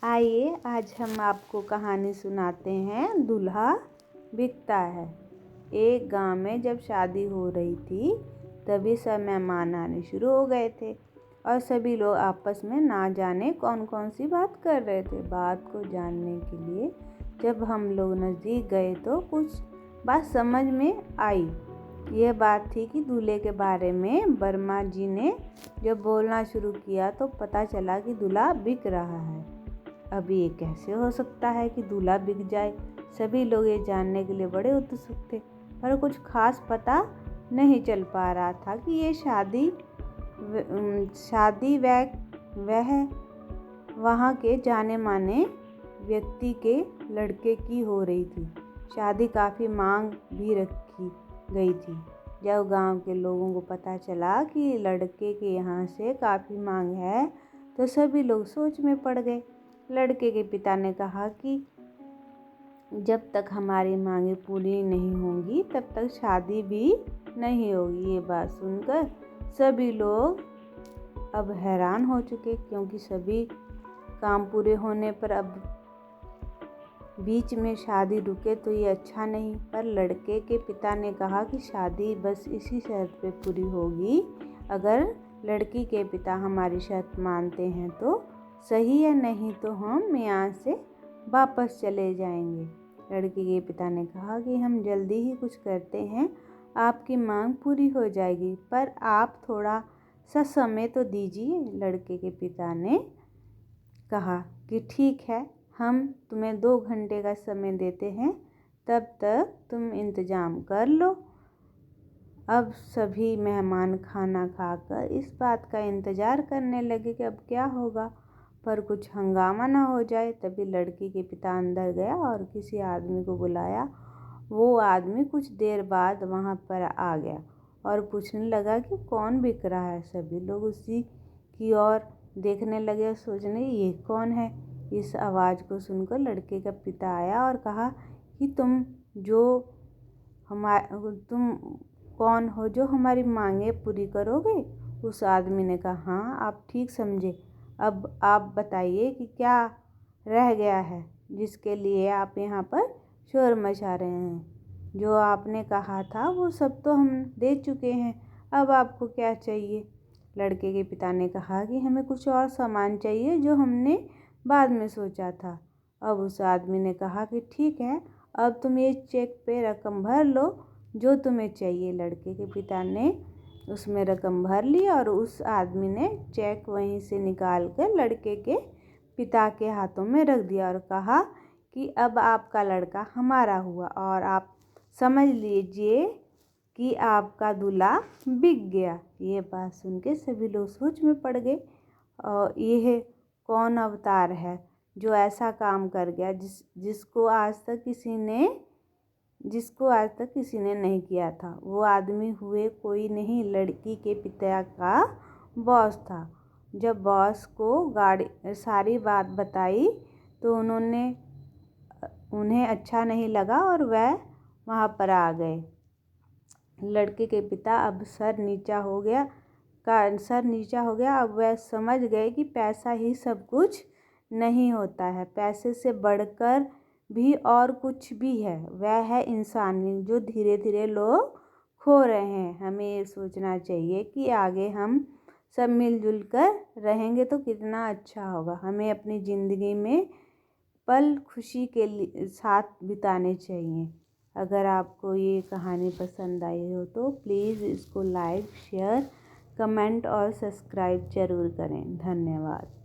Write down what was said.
आइए आज हम आपको कहानी सुनाते हैं दूल्हा बिकता है। एक गांव में जब शादी हो रही थी तभी सब मेहमान आने शुरू हो गए थे और सभी लोग आपस में ना जाने कौन कौन सी बात कर रहे थे। बात को जानने के लिए जब हम लोग नज़दीक गए तो कुछ बात समझ में आई। यह बात थी कि दूल्हे के बारे में। वर्मा जी ने जब बोलना शुरू किया तो पता चला कि दूल्हा बिक रहा है। अब ये कैसे हो सकता है कि दूल्हा बिक जाए। सभी लोग ये जानने के लिए बड़े उत्सुक थे, पर कुछ खास पता नहीं चल पा रहा था कि ये शादी वह वहाँ के जाने माने व्यक्ति के लड़के की हो रही थी। शादी काफ़ी मांग भी रखी गई थी। जब गांव के लोगों को पता चला कि लड़के के यहाँ से काफ़ी मांग है तो सभी लोग सोच में पड़ गए। लड़के के पिता ने कहा कि जब तक हमारी मांगें पूरी नहीं होंगी तब तक शादी भी नहीं होगी। ये बात सुनकर सभी लोग अब हैरान हो चुके, क्योंकि सभी काम पूरे होने पर अब बीच में शादी रुके तो ये अच्छा नहीं। पर लड़के के पिता ने कहा कि शादी बस इसी शर्त पे पूरी होगी, अगर लड़की के पिता हमारी शर्त मानते हैं तो सही है, नहीं तो हम यहाँ से वापस चले जाएंगे। लड़की के पिता ने कहा कि हम जल्दी ही कुछ करते हैं, आपकी मांग पूरी हो जाएगी, पर आप थोड़ा सा समय तो दीजिए। लड़के के पिता ने कहा कि ठीक है, हम तुम्हें 2 घंटे का समय देते हैं, तब तक तुम इंतज़ाम कर लो। अब सभी मेहमान खाना खाकर इस बात का इंतज़ार करने लगे कि अब क्या होगा, पर कुछ हंगामा ना हो जाए। तभी लड़की के पिता अंदर गया और किसी आदमी को बुलाया। वो आदमी कुछ देर बाद वहाँ पर आ गया और पूछने लगा कि कौन बिक रहा है। सभी लोग उसी की ओर देखने लगे और सोचने ये कौन है। इस आवाज़ को सुनकर लड़के का पिता आया और कहा कि तुम कौन हो जो हमारी मांगें पूरी करोगे। उस आदमी ने कहा, हाँ आप ठीक समझे, अब आप बताइए कि क्या रह गया है जिसके लिए आप यहाँ पर शोर मचा रहे हैं। जो आपने कहा था वो सब तो हम दे चुके हैं, अब आपको क्या चाहिए। लड़के के पिता ने कहा कि हमें कुछ और सामान चाहिए जो हमने बाद में सोचा था। अब उस आदमी ने कहा कि ठीक है, अब तुम ये चेक पे रकम भर लो जो तुम्हें चाहिए। लड़के के पिता ने उसमें रकम भर ली और उस आदमी ने चेक वहीं से निकाल कर लड़के के पिता के हाथों में रख दिया और कहा कि अब आपका लड़का हमारा हुआ और आप समझ लीजिए कि आपका दूल्हा बिक गया। ये बात सुन के सभी लोग सोच में पड़ गए और यह कौन अवतार है जो ऐसा काम कर गया जिसको आज तक किसी ने नहीं किया था। वो आदमी हुए कोई नहीं, लड़की के पिता का बॉस था। जब बॉस को सारी बात बताई तो उन्हें अच्छा नहीं लगा और वह वहाँ पर आ गए। लड़के के पिता अब सर नीचा हो गया। अब वह समझ गए कि पैसा ही सब कुछ नहीं होता है, पैसे से बढ़कर भी और कुछ भी है, वह है इंसानियत जो धीरे धीरे लोग खो रहे हैं। हमें ये सोचना चाहिए कि आगे हम सब मिलजुल कर रहेंगे तो कितना अच्छा होगा। हमें अपनी ज़िंदगी में पल खुशी के साथ बिताने चाहिए। अगर आपको ये कहानी पसंद आई हो तो प्लीज़ इसको लाइक, शेयर, कमेंट और सब्सक्राइब ज़रूर करें। धन्यवाद।